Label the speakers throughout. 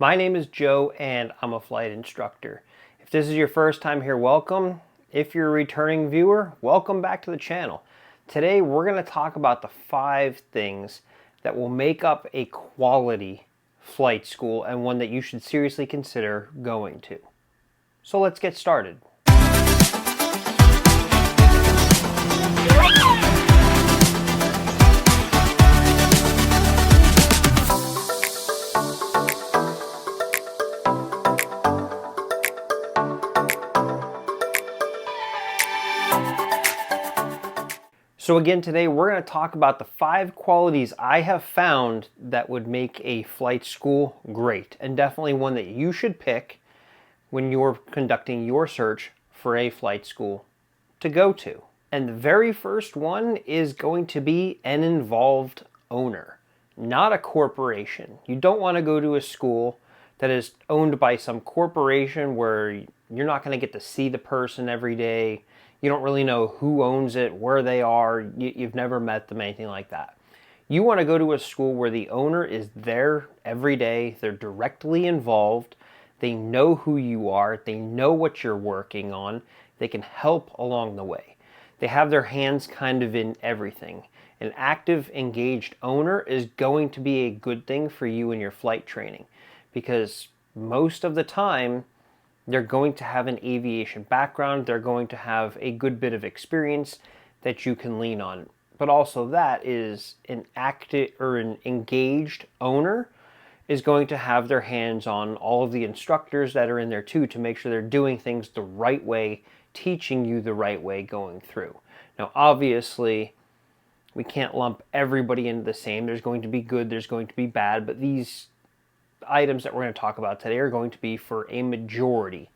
Speaker 1: My name is Joe and I'm a flight instructor. If this is your first time here, welcome. If you're a returning viewer, welcome back to the channel. Today we're going to talk about the 5 things that will make up a quality flight school and one that you should seriously consider going to. So let's get started. So again, today we're going to talk about the 5 qualities I have found that would make a flight school great, and definitely one that you should pick when you're conducting your search for a flight school to go to. And the very first one is going to be an involved owner, not a corporation. You don't want to go to a school that is owned by some corporation where you're not going to get to see the person every day. You don't really know who owns it, where they are. You've never met them, anything like that. You want to go to a school where the owner is there every day. They're directly involved. They know who you are. They know what you're working on. They can help along the way. They have their hands kind of in everything. An active, engaged owner is going to be a good thing for you in your flight training because most of the time, they're going to have an aviation background. They're going to have a good bit of experience that you can lean on. But also that is an active or an engaged owner is going to have their hands on all of the instructors that are in there too to make sure they're doing things the right way, teaching you the right way going through. Now, obviously, we can't lump everybody into the same. There's going to be good, there's going to be bad, but these items that we're going to talk about today are going to be for a majority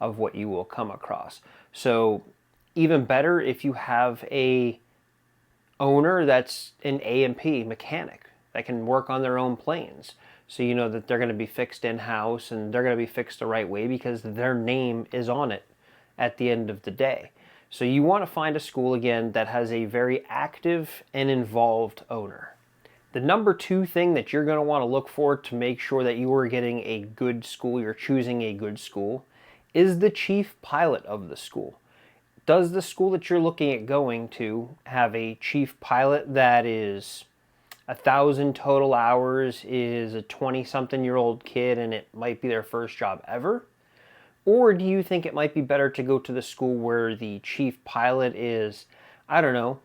Speaker 1: of what you will come across. So even better if you have a owner that's an A&P mechanic that can work on their own planes. So you know that they're going to be fixed in-house and they're going to be fixed the right way because their name is on it at the end of the day. So you want to find a school, again, that has a very active and involved owner. The number 2 thing that you're going to want to look for to make sure that you are getting a good school, you're choosing a good school, is the chief pilot of the school. Does the school that you're looking at going to have a chief pilot that is 1,000 total hours, is a 20-something-year-old kid, and it might be their first job ever? Or do you think it might be better to go to the school where the chief pilot is, I don't know,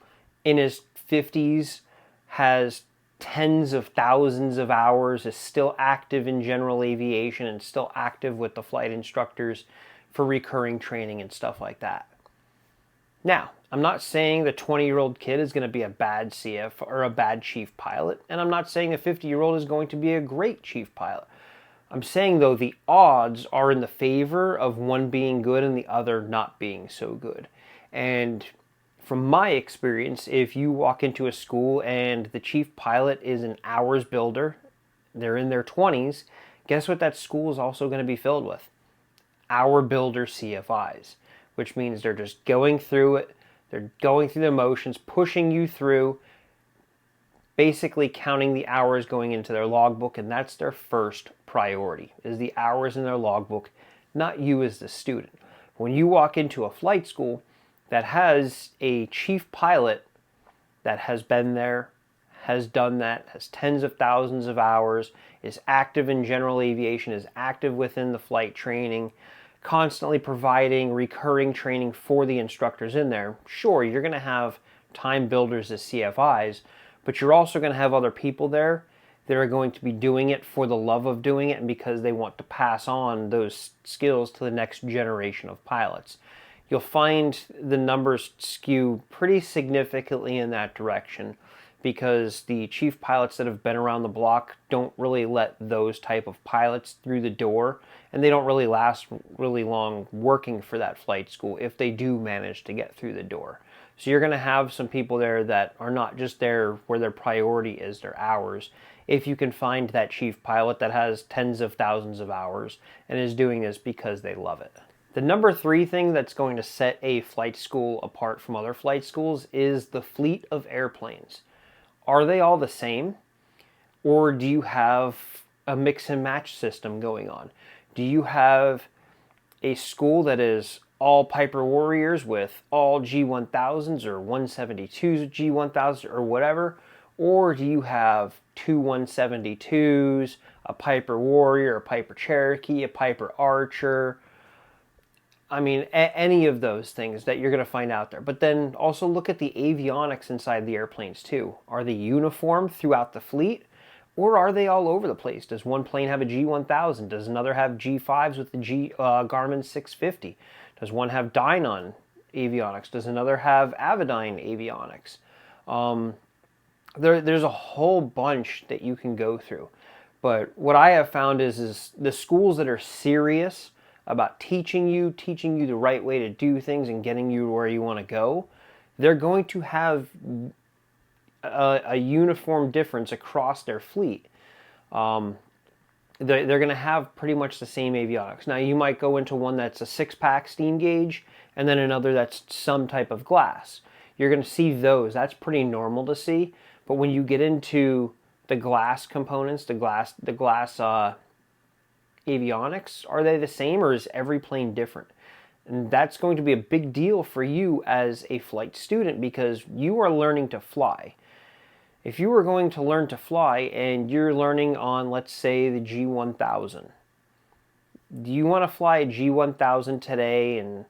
Speaker 1: in his 50s, has tens of thousands of hours, is still active in general aviation and still active with the flight instructors for recurring training and stuff like that? Now, I'm not saying the 20-year-old kid is going to be a bad CF or a bad chief pilot, and I'm not saying a 50-year-old is going to be a great chief pilot. I'm saying, though, the odds are in the favor of one being good and the other not being so good. And from my experience, if you walk into a school and the chief pilot is an hours builder, they're in their 20s, guess what that school is also going to be filled with? Hour builder CFIs, which means they're just going through it, they're going through the motions, pushing you through, basically counting the hours going into their logbook, and that's their first priority, is the hours in their logbook, not you as the student. When you walk into a flight school that has a chief pilot that has been there, has done that, has tens of thousands of hours, is active in general aviation, is active within the flight training, constantly providing recurring training for the instructors in there, sure, you're going to have time builders as CFIs, but you're also going to have other people there that are going to be doing it for the love of doing it and because they want to pass on those skills to the next generation of pilots. You'll find the numbers skew pretty significantly in that direction because the chief pilots that have been around the block don't really let those type of pilots through the door, and they don't really last really long working for that flight school if they do manage to get through the door. So you're going to have some people there that are not just there where their priority is their hours. If you can find that chief pilot that has tens of thousands of hours and is doing this because they love it. The number 3 thing that's going to set a flight school apart from other flight schools is the fleet of airplanes. Are they all the same? Or do you have a mix and match system going on? Do you have a school that is all Piper Warriors with all G1000s or 172s G1000s or whatever? Or do you have two 172s, a Piper Warrior, a Piper Cherokee, a Piper Archer? I mean, any of those things that you're going to find out there. But then also look at the avionics inside the airplanes too. Are they uniform throughout the fleet? Or are they all over the place? Does one plane have a G1000? Does another have G5s with the Garmin 650? Does one have Dynon avionics? Does another have Avidyne avionics? There's a whole bunch that you can go through. But what I have found is the schools that are serious about teaching you the right way to do things and getting you to where you want to go, they're going to have a uniform difference across their fleet. They're going to have pretty much the same avionics. Now, you might go into one that's a 6-pack steam gauge and then another that's some type of glass. You're going to see those. That's pretty normal to see. But when you get into the glass components, the glass avionics, are they the same or is every plane different? And that's going to be a big deal for you as a flight student because you are learning to fly. If you were going to learn to fly and you're learning on, let's say, the G1000, do you want to fly a G1000 today and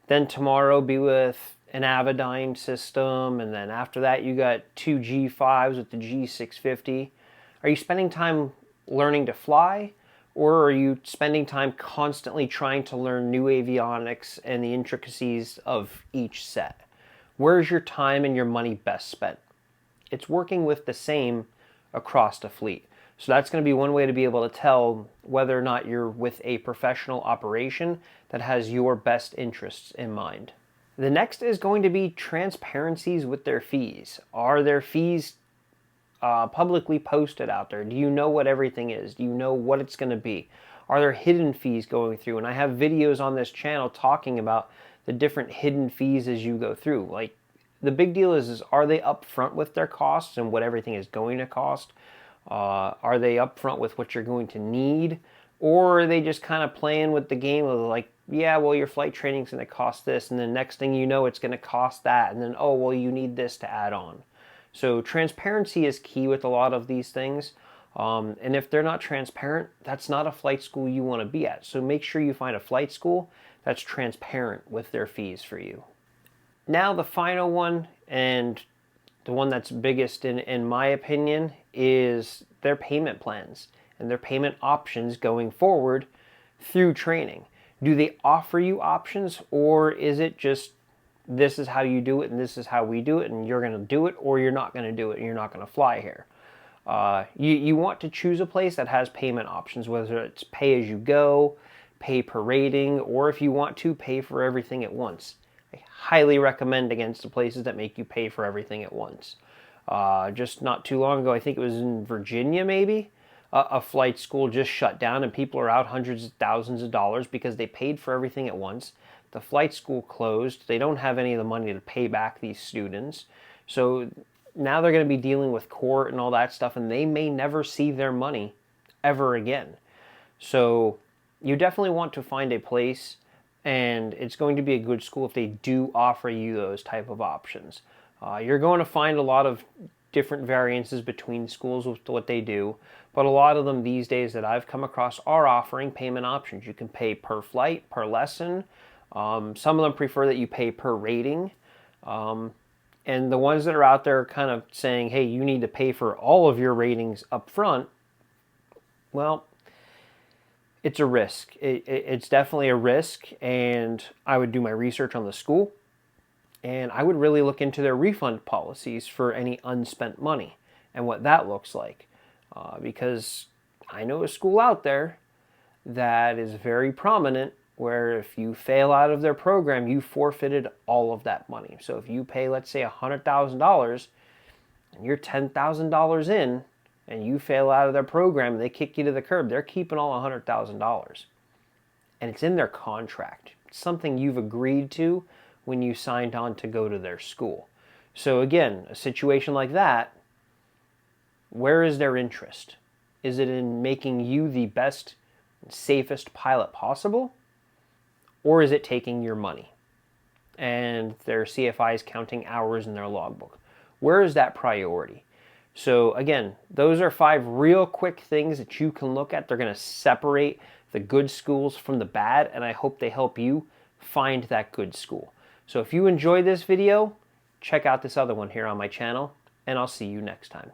Speaker 1: then tomorrow be with an Avidyne system, and then after that you got two G5s with the G650? Are you spending time learning to fly, or are you spending time constantly trying to learn new avionics and the intricacies of each set? Where's your time and your money best spent? It's working with the same across the fleet. So that's going to be one way to be able to tell whether or not you're with a professional operation that has your best interests in mind. The next is going to be transparencies with their fees. Are their fees publicly posted out there? Do you know what everything is? Do you know what it's going to be? Are there hidden fees going through? And I have videos on this channel talking about the different hidden fees as you go through. Like, the big deal is are they upfront with their costs and what everything is going to cost? Are they upfront with what you're going to need? Or are they just kind of playing with the game of like, yeah, well, your flight training is going to cost this, and the next thing you know, it's going to cost that, and then, oh, well, you need this to add on. So transparency is key with a lot of these things. And if they're not transparent, that's not a flight school you want to be at. So make sure you find a flight school that's transparent with their fees for you. Now the final one, and the one that's biggest in my opinion, is their payment plans and their payment options going forward through training. Do they offer you options, or is it just this is how you do it and this is how we do it and you're going to do it or you're not going to do it and you're not going to fly here? You want to choose a place that has payment options, whether it's pay as you go, pay per rating, or if you want to pay for everything at once. I highly recommend against the places that make you pay for everything at once. Just not too long ago, I think it was in Virginia maybe, a flight school just shut down and people are out hundreds of thousands of dollars because they paid for everything at once. The flight school closed. They don't have any of the money to pay back these students. So now they're going to be dealing with court and all that stuff, and they may never see their money ever again. So you definitely want to find a place, and it's going to be a good school if they do offer you those type of options. You're going to find a lot of different variances between schools with what they do, but a lot of them these days that I've come across are offering payment options. You can pay per flight, per lesson. Some of them prefer that you pay per rating. And the ones that are out there kind of saying, hey, you need to pay for all of your ratings up front, well, it's a risk. It's definitely a risk, and I would do my research on the school, and I would really look into their refund policies for any unspent money and what that looks like. Because I know a school out there that is very prominent where if you fail out of their program, you forfeited all of that money. So if you pay, let's say, $100,000 and you're $10,000 in and you fail out of their program and they kick you to the curb, they're keeping all $100,000. And it's in their contract. It's something you've agreed to when you signed on to go to their school. So again, a situation like that, where is their interest? Is it in making you the best, safest pilot possible? Or is it taking your money and their CFIs counting hours in their logbook? Where is that priority? So again, those are 5 real quick things that you can look at. They're going to separate the good schools from the bad, and I hope they help you find that good school. So if you enjoyed this video, check out this other one here on my channel, and I'll see you next time.